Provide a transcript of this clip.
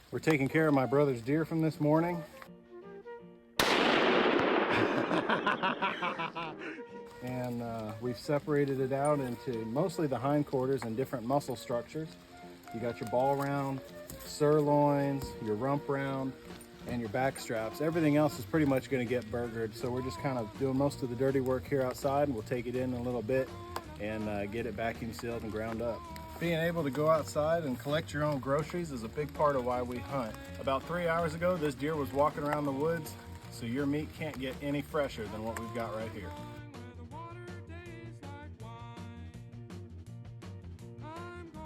We're taking care of my brother's deer from this morning. And we've separated it out into mostly the hindquarters and different muscle structures. You got your ball round, sirloins, your rump round, and your back straps. Everything else is pretty much going to get burgered, so we're just kind of doing most of the dirty work here outside, and we'll take it in a little bit and get it vacuum sealed and ground up. Being able to go outside and collect your own groceries is a big part of why we hunt. About 3 hours ago, this deer was walking around the woods, so your meat can't get any fresher than what we've got right here.